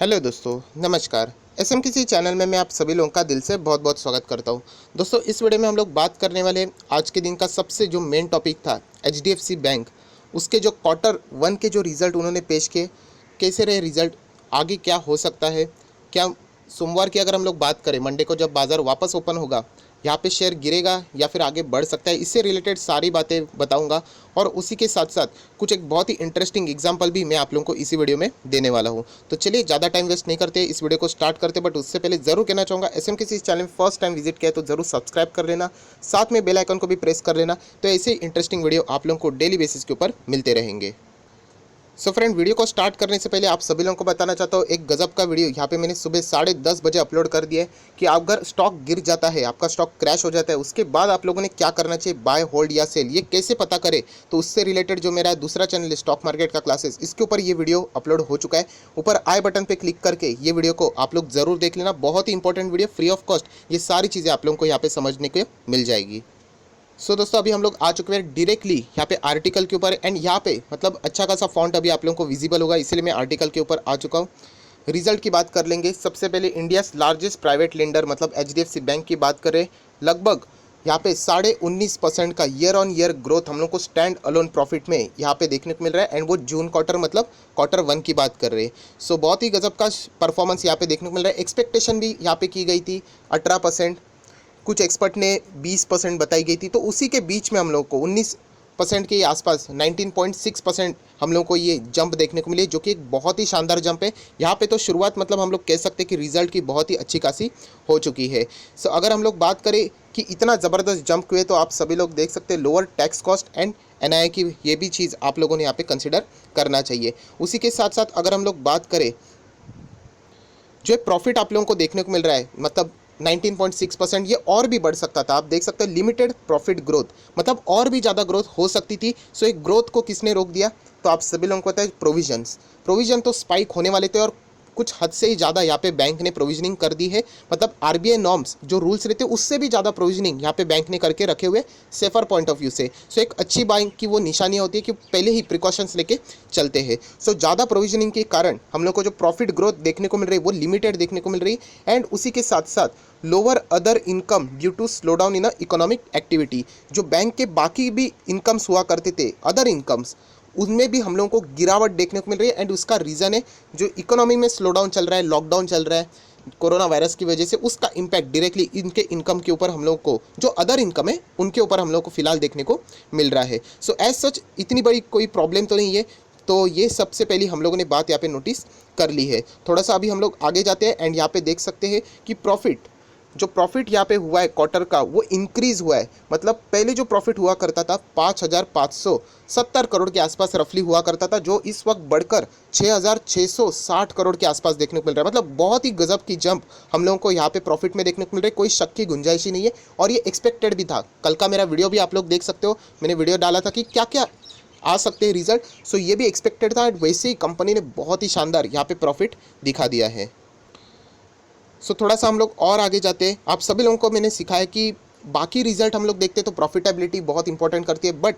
Hello दोस्तों, नमस्कार। SM किसी चैनल में मैं आप सभी लोगों का दिल से बहुत बहुत स्वागत करता हूं। दोस्तों, इस वीडियो में हम लोग बात करने वाले आज के दिन का सबसे जो मेन टॉपिक था एचडीएफसी बैंक, उसके जो क्वार्टर 1 के जो रिज़ल्ट उन्होंने पेश किए, कैसे रहे रिज़ल्ट, आगे क्या हो सकता है, क्या सोमवार की अगर हम लोग बात करें, मंडे को जब बाज़ार वापस ओपन होगा, यहाँ पे शेयर गिरेगा या फिर आगे बढ़ सकता है, इससे रिलेटेड सारी बातें बताऊंगा। और उसी के साथ साथ कुछ एक बहुत ही इंटरेस्टिंग एग्जांपल भी मैं आप लोगों को इसी वीडियो में देने वाला हूँ। तो चलिए ज़्यादा टाइम वेस्ट नहीं करते, इस वीडियो को स्टार्ट करते। बट उससे पहले ज़रूर कहना चाहूँगा, एसएम किसी चैनल में फर्स्ट टाइम विजिट किया है तो ज़रूर सब्सक्राइब कर लेना, साथ में बेल आइकन को भी प्रेस कर लेना। तो ऐसे ही इंटरेस्टिंग वीडियो आप लोगों को डेली बेसिस के ऊपर मिलते रहेंगे। सो फ्रेंड, वीडियो को स्टार्ट करने से पहले आप सभी लोगों को बताना चाहता हूँ, एक गजब का वीडियो यहाँ पे मैंने सुबह 10:30 बजे अपलोड कर दिया है कि अगर स्टॉक गिर जाता है, आपका स्टॉक क्रैश हो जाता है, उसके बाद आप लोगों ने क्या करना चाहिए, बाय, होल्ड या सेल, ये कैसे पता करें। तो उससे रिलेटेड जो मेरा दूसरा चैनल है स्टॉक मार्केट का क्लासेस, इसके ऊपर ये वीडियो अपलोड हो चुका है। ऊपर आई बटन पर क्लिक करके ये वीडियो को आप लोग ज़रूर देख लेना, बहुत ही important video, free of cost ये सारी चीज़ें आप लोगों को यहाँ पे समझने को मिल जाएगी। दोस्तों, अभी हम लोग आ चुके हैं डायरेक्टली यहाँ पे आर्टिकल के ऊपर। एंड यहाँ पे मतलब अच्छा खासा फॉन्ट अभी आप लोगों को विजिबल होगा, इसलिए मैं आर्टिकल के ऊपर आ चुका हूँ। रिजल्ट की बात कर लेंगे। सबसे पहले इंडिया लार्जेस्ट प्राइवेट लेंडर मतलब एचडीएफसी बैंक की बात करें, लगभग यहाँ पे 19.5% का ईयर ऑन ईयर ग्रोथ हम लोग को स्टैंड अलोन प्रॉफिट में यहाँ पे देखने को मिल रहा है। एंड वो जून क्वार्टर मतलब क्वार्टर 1 की बात कर रहे हैं। सो बहुत ही गजब का परफॉर्मेंस यहाँ पे देखने को मिल रहा है। एक्सपेक्टेशन भी यहाँ पे की गई थी 18%, कुछ एक्सपर्ट ने 20% बताई गई थी, तो उसी के बीच में हम लोग को 19% के आसपास 19.6% हम लोग को ये जंप देखने को मिली, जो कि एक बहुत ही शानदार जंप है। यहाँ पे तो शुरुआत मतलब हम लोग कह सकते हैं कि रिजल्ट की बहुत ही अच्छी खासी हो चुकी है। सो अगर हम लोग बात करें कि इतना ज़बरदस्त जंप हुए, तो आप सभी लोग देख सकते हैं lower tax cost and NIA की, ये भी चीज़ आप लोगों ने यहाँ पे कंसिडर करना चाहिए। उसी के साथ साथ अगर हम लोग बात करें, जो प्रॉफिट आप लोगों को देखने को मिल रहा है मतलब 19.6%, ये और भी बढ़ सकता था। आप देख सकते हैं लिमिटेड प्रॉफिट ग्रोथ, मतलब और भी ज़्यादा ग्रोथ हो सकती थी। सो एक ग्रोथ को किसने रोक दिया, तो आप सभी लोगों को पता है प्रोविजन तो स्पाइक होने वाले थे, और कुछ हद से ही ज़्यादा यहाँ पे बैंक ने प्रोविजनिंग कर दी है। मतलब आरबीआई नॉर्म्स जो रूल्स रहते हैं उससे भी ज़्यादा प्रोविजनिंग यहाँ पे बैंक ने करके रखे हुए सेफर पॉइंट ऑफ व्यू से। सो एक अच्छी बैंक की वो निशानी होती है कि पहले ही प्रिकॉशंस लेके चलते हैं। सो ज़्यादा प्रोविजनिंग के कारण हम लोग को जो प्रॉफिट ग्रोथ देखने को मिल रही है वो लिमिटेड देखने को मिल रही है। एंड उसी के साथ साथ lower other income due to slow down in economic activity, जो बैंक के बाकी भी इनकम्स हुआ करते थे अदर इनकम्स, उनमें भी हम लोगों को गिरावट देखने को मिल रही है। एंड उसका रीज़न है जो इकोनॉमी में स्लो डाउन चल रहा है, लॉकडाउन चल रहा है कोरोना वायरस की वजह से, उसका इम्पैक्ट डायरेक्टली इनके इनकम के ऊपर हम लोग को, जो अदर इनकम है उनके ऊपर हम लोग को फिलहाल देखने को मिल रहा है। सो एज सच इतनी बड़ी कोई प्रॉब्लम तो नहीं है। तो ये सबसे पहली हम लोगों ने बात यहाँ पे नोटिस कर ली है। थोड़ा सा अभी हम लोग आगे जाते हैं एंड यहाँ पे देख सकते हैं कि प्रॉफिट यहाँ पे हुआ है क्वार्टर का, वो इंक्रीज़ हुआ है। मतलब पहले जो प्रॉफिट हुआ करता था 5,570 करोड़ के आसपास रफली हुआ करता था, जो इस वक्त बढ़कर 6,660 करोड़ के आसपास देखने को मिल रहा है। मतलब बहुत ही गजब की जंप हम लोगों को यहाँ पे प्रॉफिट में देखने को मिल रही है, कोई शक की गुंजाइश ही नहीं है। और ये एक्सपेक्टेड भी था। कल का मेरा वीडियो भी आप लोग देख सकते हो, मैंने वीडियो डाला था कि क्या क्या आ सकते हैं रिजल्ट। सो ये भी एक्सपेक्टेड था। वैसे ही कंपनी ने बहुत ही शानदार यहाँ पे प्रॉफिट दिखा दिया है। सो थोड़ा सा हम लोग और आगे जाते हैं। आप सभी लोगों को मैंने सिखाया कि बाकी रिजल्ट हम लोग देखते हैं तो प्रॉफिटेबिलिटी बहुत इंपॉर्टेंट करती है, बट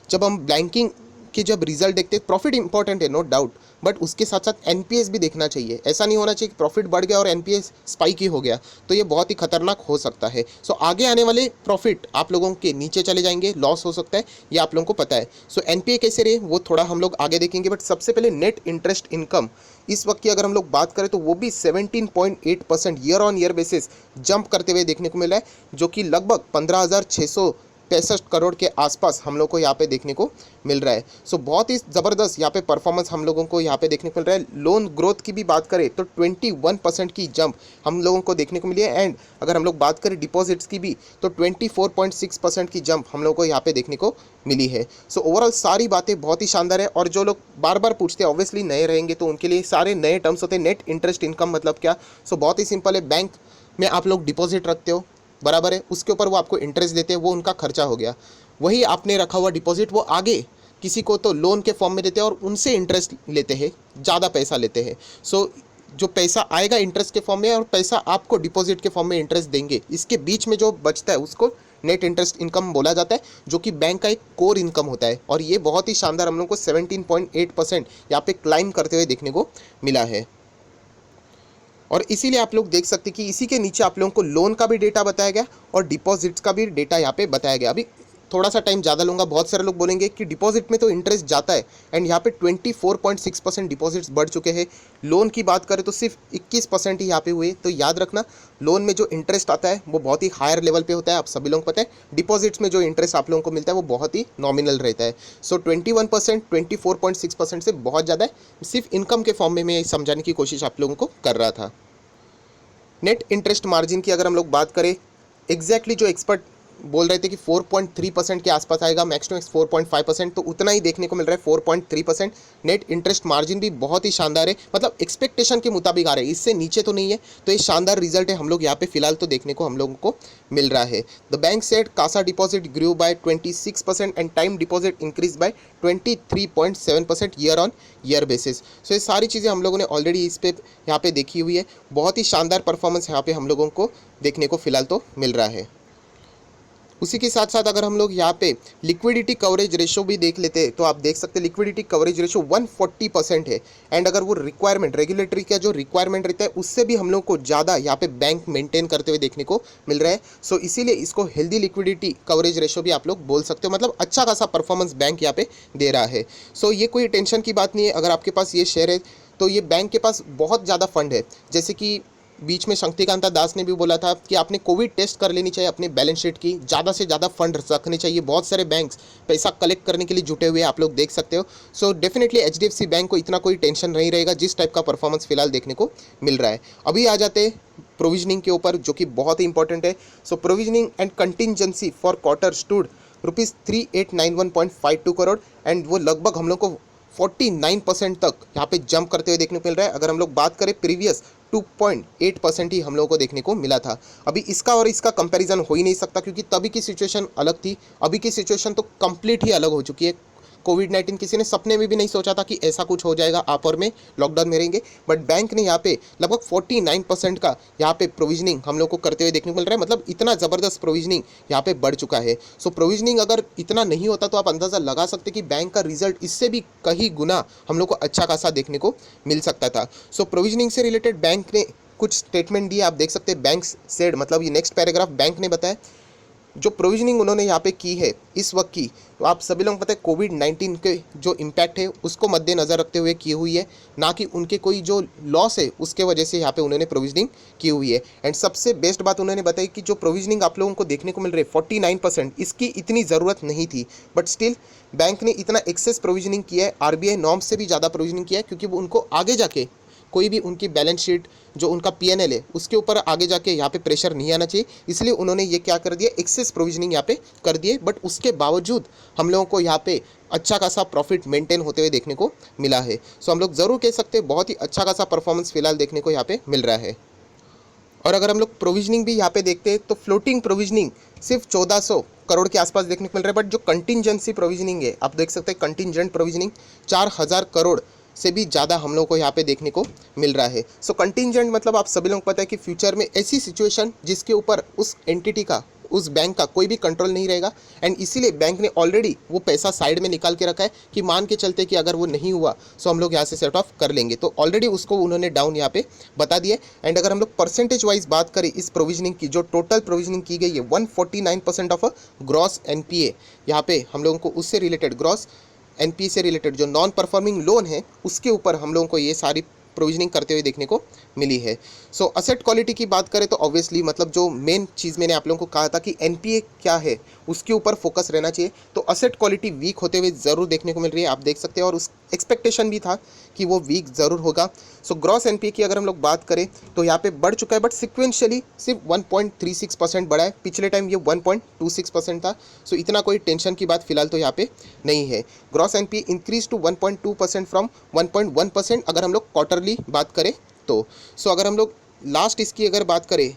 जब हम बैंकिंग के जब रिजल्ट देखते हैं, प्रॉफिट इंपॉर्टेंट है नो डाउट, बट उसके साथ साथ एनपीएस भी देखना चाहिए। ऐसा नहीं होना चाहिए कि प्रॉफिट बढ़ गया और एनपीएस स्पाइक ही हो गया, तो ये बहुत ही खतरनाक हो सकता है। सो आगे आने वाले प्रॉफिट आप लोगों के नीचे चले जाएंगे, लॉस हो सकता है, ये आप लोगों को पता है। सो एनपीए कैसे रहे वो थोड़ा हम लोग आगे देखेंगे, बट सबसे पहले नेट इंटरेस्ट इनकम इस वक्त की अगर हम लोग बात करें तो वो भी 17.8% year on year basis jump करते हुए देखने को मिला है, जो कि लगभग 15,665 करोड़ के आसपास हम लोग को यहाँ पे देखने को मिल रहा है। सो बहुत ही ज़बरदस्त यहाँ पे परफॉर्मेंस हम लोगों को यहाँ पे देखने को मिल रहा है। लोन ग्रोथ की भी बात करें तो 21% की जंप हम लोगों को देखने को मिली है। एंड अगर हम लोग बात करें डिपॉजिट्स की भी तो 24.6% की जंप हम लोग को यहाँ पे देखने को मिली है। सो ओवरऑल सारी बातें बहुत ही शानदार है। और जो लोग बार बार पूछते हैं, ऑब्वियसली नए रहेंगे तो उनके लिए सारे नए टर्म्स होते हैं। नेट इंटरेस्ट इनकम मतलब क्या? सो बहुत ही सिंपल है, बैंक में आप लोग डिपॉजिट रखते हो, बराबर है, उसके ऊपर वो आपको इंटरेस्ट देते हैं, वो उनका खर्चा हो गया। वही आपने रखा हुआ डिपॉजिट वो आगे किसी को तो लोन के फॉर्म में देते हैं और उनसे इंटरेस्ट लेते हैं, ज़्यादा पैसा लेते हैं। सो जो पैसा आएगा इंटरेस्ट के फॉर्म में और पैसा आपको डिपॉजिट के फॉर्म में इंटरेस्ट देंगे, इसके बीच में जो बचता है उसको नेट इंटरेस्ट इनकम बोला जाता है, जो कि बैंक का एक कोर इनकम होता है। और ये बहुत ही शानदार हम लोग को 17.8% यहाँ पे क्लाइम करते हुए देखने को मिला है। और इसीलिए आप लोग देख सकते हैं कि इसी के नीचे आप लोगों को लोन का भी डेटा बताया गया और डिपॉजिट्स का भी डेटा यहाँ पे बताया गया। अभी थोड़ा सा टाइम ज़्यादा लूँगा, बहुत सारे लोग बोलेंगे कि डिपॉजिट में तो इंटरेस्ट जाता है, एंड यहाँ पे 24.6% डिपॉजिट्स बढ़ चुके हैं। लोन की बात करें तो सिर्फ 21% ही यहाँ पे हुए। तो याद रखना, लोन में जो इंटरेस्ट आता है वो बहुत ही हायर लेवल पे होता है, आप सभी लोगों को पता है। डिपॉजिट्स में जो इंटरेस्ट आप लोगों को मिलता है वो बहुत ही नॉमिनल रहता है। सो 21% 24.6% से बहुत ज़्यादा है। सिर्फ इनकम के फॉर्म में मैं समझाने की कोशिश आप लोगों को कर रहा था। नेट इंटरेस्ट मार्जिन की अगर हम लोग बात करें, एग्जैक्टली जो एक्सपर्ट बोल रहे थे कि 4.3% के आसपास आएगा, मैक्स टू मैक्स 4.5%, तो उतना ही देखने को मिल रहा है 4.3%। नेट इंटरेस्ट मार्जिन भी बहुत ही शानदार है, मतलब एक्सपेक्टेशन के मुताबिक आ रहा है, इससे नीचे तो नहीं है। तो ये शानदार रिजल्ट है हम लोग यहाँ पे फिलहाल तो देखने को हम लोगों को मिल रहा है। The bank said CASA deposit grew by 26% and time deposit increase by 23.7% year on year basis. So ये सारी चीज़ें हम लोगों ने ऑलरेडी इस पे यहाँ पे देखी हुई है। बहुत ही शानदार परफॉर्मेंस यहाँ पे हम लोगों को देखने को फिलहाल तो मिल रहा है। उसी के साथ साथ अगर हम लोग यहाँ पे लिक्विडिटी कवरेज रेशो भी देख लेते हैं तो आप देख सकते हैं लिक्विडिटी कवरेज रेशो 140% है। एंड अगर वो रिक्वायरमेंट, रेगुलेटरी का जो रिक्वायरमेंट रहता है उससे भी हम लोग को ज़्यादा यहाँ पे बैंक मेंटेन करते हुए देखने को मिल रहा है। सो इसीलिए इसको हेल्दी लिक्विडिटी कवरेज रेशो भी आप लोग बोल सकते हो, मतलब अच्छा खासा परफॉर्मेंस बैंक यहाँ पे दे रहा है। सो ये कोई टेंशन की बात नहीं है। अगर आपके पास ये शेयर है तो ये बैंक के पास बहुत ज़्यादा फंड है। जैसे कि बीच में शक्तिकांता दास ने भी बोला था कि आपने कोविड टेस्ट कर लेनी चाहिए अपने बैलेंस शीट की, ज़्यादा से ज़्यादा फंड रखने चाहिए। बहुत सारे बैंक्स पैसा कलेक्ट करने के लिए जुटे हुए आप लोग देख सकते हो। सो डेफिनेटली एचडीएफसी बैंक को इतना कोई टेंशन नहीं रहेगा जिस टाइप का परफॉर्मेंस फिलहाल देखने को मिल रहा है। अभी आ जाते हैं प्रोविजनिंग के ऊपर, जो कि बहुत ही इंपॉर्टेंट है। So provisioning and contingency for quarter stood ₹3891.52 crore, and वो लगभग हम लोग को 49% तक यहाँ पे जंप करते हुए देखने को मिल रहा है। अगर हम लोग बात करें प्रीवियस 2.8% ही हम लोगों को देखने को मिला था। अभी इसका और इसका कंपैरिजन हो ही नहीं सकता क्योंकि तभी की सिचुएशन अलग थी, अभी की सिचुएशन तो कंप्लीट ही अलग हो चुकी है। कोविड-19 किसी ने सपने में भी नहीं सोचा था कि ऐसा कुछ हो जाएगा, आप और में लॉकडाउन में रहेंगे। बट बैंक ने यहाँ पे लगभग 49% का यहाँ पे प्रोविजनिंग हम लोग को करते हुए देखने को मिल रहा है, मतलब इतना ज़बरदस्त प्रोविजनिंग यहाँ पे बढ़ चुका है। सो प्रोविजनिंग अगर इतना नहीं होता तो आप अंदाज़ा लगा सकते कि बैंक का रिजल्ट इससे भी कहीं गुना हम लोग को अच्छा खासा देखने को मिल सकता था। सो प्रोविजनिंग से रिलेटेड बैंक ने कुछ स्टेटमेंट दिए, आप देख सकते हैं। बैंक सेड, मतलब ये नेक्स्ट पैराग्राफ बैंक ने बताया जो प्रोविजनिंग उन्होंने यहाँ पे की है इस वक्त की, तो आप सभी लोग पता है कोविड-19 के जो इम्पैक्ट है उसको मद्देनज़र रखते हुए की हुई है, ना कि उनके कोई जो लॉस है उसके वजह से यहाँ पे उन्होंने प्रोविजनिंग की हुई है। एंड सबसे बेस्ट बात उन्होंने बताई कि जो प्रोविजनिंग आप लोगों को देखने को मिल रही है 49%, इसकी इतनी ज़रूरत नहीं थी, बट स्टिल बैंक ने इतना एक्सेस प्रोविजनिंग किया है, आरबीआई नॉर्म्स से भी ज़्यादा प्रोविजनिंग किया है, क्योंकि वो उनको आगे जाके कोई भी उनकी बैलेंस शीट जो उनका पीएनएल है उसके ऊपर आगे जाके यहाँ पे प्रेशर नहीं आना चाहिए। इसलिए उन्होंने ये क्या कर दिया, एक्सेस प्रोविजनिंग यहाँ पे कर दिए। बट उसके बावजूद हम लोगों को यहाँ पे अच्छा खासा प्रॉफिट मेंटेन होते हुए देखने को मिला है। सो हम लोग ज़रूर कह सकते हैं बहुत ही अच्छा खासा परफॉर्मेंस फिलहाल देखने को यहाँ पे मिल रहा है। और अगर हम लोग प्रोविजनिंग भी यहाँ पे देखते हैं तो फ्लोटिंग प्रोविजनिंग सिर्फ 1400 करोड़ के आसपास देखने को मिल रहा है। बट जो कंटिजेंसी प्रोविजनिंग है आप देख सकते हैं, कंटिजेंट प्रोविजनिंग 4000 करोड़ से भी ज़्यादा हम लोग को यहाँ पे देखने को मिल रहा है। सो कंटिजेंट मतलब आप सभी लोगों को पता है कि फ्यूचर में ऐसी सिचुएशन जिसके ऊपर उस एंटिटी का, उस बैंक का कोई भी कंट्रोल नहीं रहेगा, एंड इसीलिए बैंक ने ऑलरेडी वो पैसा साइड में निकाल के रखा है कि मान के चलते कि अगर वो नहीं हुआ सो हम लोग यहाँ से सेट ऑफ कर लेंगे। तो ऑलरेडी उसको उन्होंने डाउन यहाँ पे बता दिया। एंड अगर हम लोग परसेंटेज वाइज बात करें इस प्रोविजनिंग की, जो टोटल प्रोविजनिंग की गई है 149% ऑफ ग्रॉस एनपीए, यहाँ पे हम लोगों को उससे रिलेटेड ग्रॉस एनपीए से रिलेटेड जो नॉन परफॉर्मिंग लोन है उसके ऊपर हम लोगों को ये सारी प्रोविजनिंग करते हुए देखने को मिली है। सो असेट क्वालिटी की बात करें तो ऑब्वियसली मतलब जो मेन चीज़ मैंने आप लोगों को कहा था कि एनपीए क्या है उसके ऊपर फोकस रहना चाहिए, तो असेट क्वालिटी वीक होते हुए ज़रूर देखने को मिल रही है, आप देख सकते हैं। और उस एक्सपेक्टेशन भी था कि वो वीक ज़रूर होगा। सो ग्रॉस एनपीए की अगर हम लोग बात करें तो यहाँ पे बढ़ चुका है, बट सिक्वेंशियली सिर्फ 1.36% बढ़ा है, पिछले टाइम ये 1.26% था। सो इतना कोई टेंशन की बात फिलहाल तो यहाँ पे नहीं है। Gross NPA increase to 1.2% from 1.1% अगर हम लोग क्वार्टरली बात करें तो। सो अगर हम लोग लास्ट इसकी अगर बात करें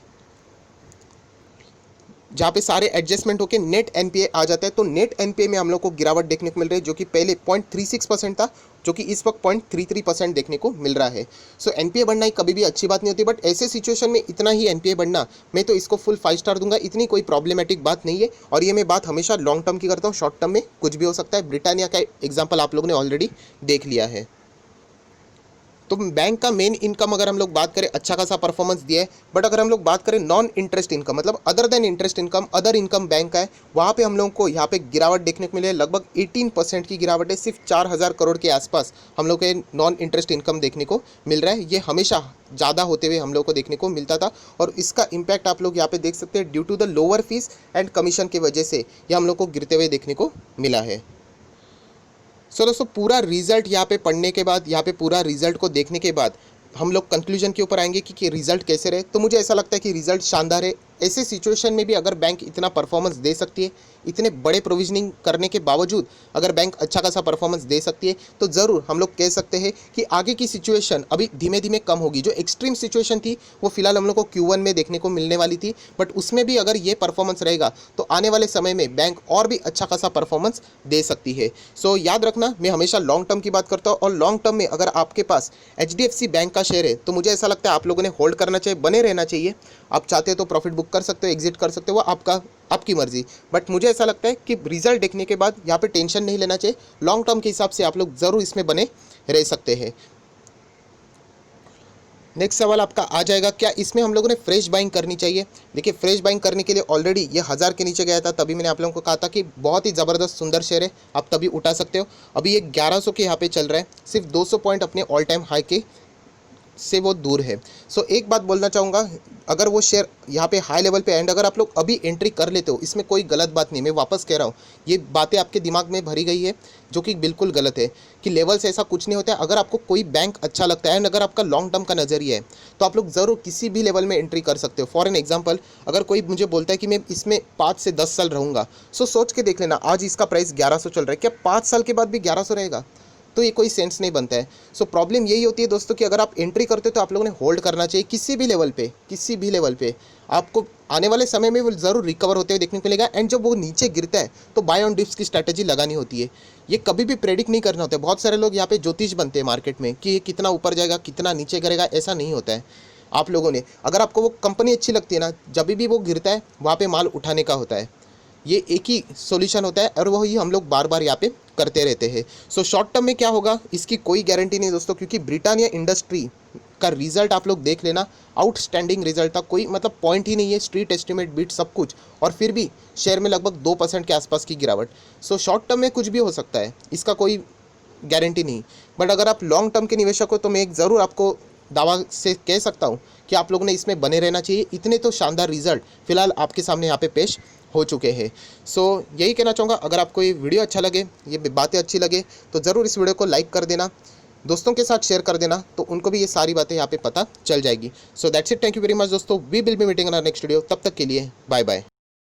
जहाँ पे सारे एडजस्टमेंट होकर नेट एनपीए आ जाता है, तो नेट एनपीए में हम लोग को गिरावट देखने को मिल रही है, जो कि पहले 0.36% था, जो कि इस वक्त 0.33% देखने को मिल रहा है। सो एनपीए बढ़ना ही कभी भी अच्छी बात नहीं होती, बट ऐसे सिचुएशन में इतना ही एनपीए बढ़ना, मैं तो इसको फुल 5 स्टार दूंगा, इतनी कोई प्रॉब्लमेटिक बात नहीं है। और ये मैं बात हमेशा लॉन्ग टर्म की करता हूँ, शॉर्ट टर्म में कुछ भी हो सकता है। ब्रिटानिया का एग्जाम्पल आप लोगों ने ऑलरेडी देख लिया है। तो बैंक का मेन इनकम अगर हम लोग बात करें अच्छा खासा परफॉर्मेंस दिया है, बट अगर हम लोग बात करें नॉन इंटरेस्ट इनकम मतलब other than interest income, other income bank का है, वहाँ पे हम लोगों को यहाँ पे गिरावट देखने को मिली है। लगभग 18% की गिरावट है, सिर्फ 4,000 करोड़ के आसपास हम लोग के नॉन इंटरेस्ट इनकम देखने को मिल रहा है। ये हमेशा ज़्यादा होते हुए हम लोग को देखने को मिलता था, और इसका इम्पैक्ट आप लोग यहाँ पे देख सकते हैं due to the lower fees and commission की वजह से ये हम लोग को गिरते हुए देखने को मिला है। सो दोस्तों पूरा रिजल्ट यहाँ पे पढ़ने के बाद, यहाँ पे पूरा रिजल्ट को देखने के बाद हम लोग कंक्लूजन के ऊपर आएंगे कि रिजल्ट कैसे रहे। तो मुझे ऐसा लगता है कि रिजल्ट शानदार है। ऐसे सिचुएशन में भी अगर बैंक इतना परफॉर्मेंस दे सकती है, इतने बड़े प्रोविजनिंग करने के बावजूद अगर बैंक अच्छा खासा परफॉर्मेंस दे सकती है, तो ज़रूर हम लोग कह सकते हैं कि आगे की सिचुएशन अभी धीमे धीमे कम होगी। जो एक्सट्रीम सिचुएशन थी वो फिलहाल हम लोग को Q1 में देखने को मिलने वाली थी, बट उसमें भी अगर ये परफॉर्मेंस रहेगा तो आने वाले समय में बैंक और भी अच्छा खासा परफॉर्मेंस दे सकती है। सो याद रखना, मैं हमेशा लॉन्ग टर्म की बात करता हूँ, और लॉन्ग टर्म में अगर आपके पास HDFC बैंक का शेयर है तो मुझे ऐसा लगता है आप लोगों ने होल्ड करना चाहिए, बने रहना चाहिए। आप चाहते हो तो प्रॉफिट बुक कर सकते हो, एग्जिट कर सकते हो, वो आपकी मर्जी। बट मुझे ऐसा लगता है कि रिजल्ट देखने के बाद यहाँ पे टेंशन नहीं लेना चाहिए। लॉन्ग टर्म के हिसाब से आप लोग ज़रूर इसमें बने रह सकते हैं। नेक्स्ट सवाल आपका आ जाएगा, क्या इसमें हम लोगों ने फ्रेश बाइंग करनी चाहिए? देखिए, फ्रेश बाइंग करने के लिए ऑलरेडी ये 1000 के नीचे गया था, तभी मैंने आप लोगों को कहा था कि बहुत ही ज़बरदस्त सुंदर शेयर है, आप तभी उठा सकते हो। अभी ये 1100 के यहाँ पे चल रहा है, सिर्फ 200 पॉइंट अपने ऑल टाइम हाई के से वो दूर है। सो एक बात बोलना चाहूँगा, अगर वो शेयर यहाँ पे हाई लेवल पे एंड अगर आप लोग अभी एंट्री कर लेते हो, इसमें कोई गलत बात नहीं। मैं वापस कह रहा हूँ, ये बातें आपके दिमाग में भरी गई है जो कि बिल्कुल गलत है कि लेवल से ऐसा कुछ नहीं होता है। अगर आपको कोई बैंक अच्छा लगता है एंड अगर आपका लॉन्ग टर्म का नज़रिया है तो आप लोग ज़रूर किसी भी लेवल में एंट्री कर सकते हो। फॉर एन एग्जाम्पल, अगर कोई मुझे बोलता है कि मैं इसमें 5 से 10 साल रहूँगा, सो सोच के देख लेना, आज इसका प्राइस 1100 चल रहा है, क्या 5 साल के बाद भी 1100 रहेगा? तो ये कोई सेंस नहीं बनता है। सो प्रॉब्लम यही होती है दोस्तों कि अगर आप एंट्री करते हो तो आप लोगों ने होल्ड करना चाहिए किसी भी लेवल पे, किसी भी लेवल पे। आपको आने वाले समय में वो ज़रूर रिकवर होते हुए देखने को मिलेगा, एंड जब वो नीचे गिरता है तो बाय ऑन डिप्स की स्ट्रैटेजी लगानी होती है। ये कभी भी प्रेडिक्ट नहीं करना होता है। बहुत सारे लोग यहाँ पे ज्योतिष बनते हैं मार्केट में कि ये कितना ऊपर जाएगा, कितना नीचे गिरेगा, ऐसा नहीं होता है। आप लोगों ने, अगर आपको वो कंपनी अच्छी लगती है ना, जब भी वो गिरता है वहाँ पे माल उठाने का होता है। ये एक ही सॉल्यूशन होता है, और वही हम लोग बार बार यहाँ पे करते रहते हैं। सो शॉर्ट टर्म में क्या होगा इसकी कोई गारंटी नहीं दोस्तों, क्योंकि ब्रिटानिया इंडस्ट्री का रिजल्ट आप लोग देख लेना, आउटस्टैंडिंग रिजल्ट था, कोई मतलब पॉइंट ही नहीं है, स्ट्रीट एस्टिमेट बीट सब कुछ, और फिर भी शेयर में लगभग 2% के आसपास की गिरावट। सो शॉर्ट टर्म में कुछ भी हो सकता है, इसका कोई गारंटी नहीं। बट अगर आप लॉन्ग टर्म के निवेशक हो तो मैं एक ज़रूर आपको दावा से कह सकता हूँ कि आप लोगों ने इसमें बने रहना चाहिए। इतने तो शानदार रिजल्ट फिलहाल आपके सामने यहाँ पे पेश हो चुके हैं। सो यही कहना चाहूँगा, अगर आपको ये वीडियो अच्छा लगे, ये बातें अच्छी लगे, तो ज़रूर इस वीडियो को लाइक कर देना, दोस्तों के साथ शेयर कर देना, तो उनको भी ये सारी बातें यहाँ पे पता चल जाएगी। So that's it, thank you very much दोस्तों, we will be meeting in our next video. तब तक के लिए बाय बाय।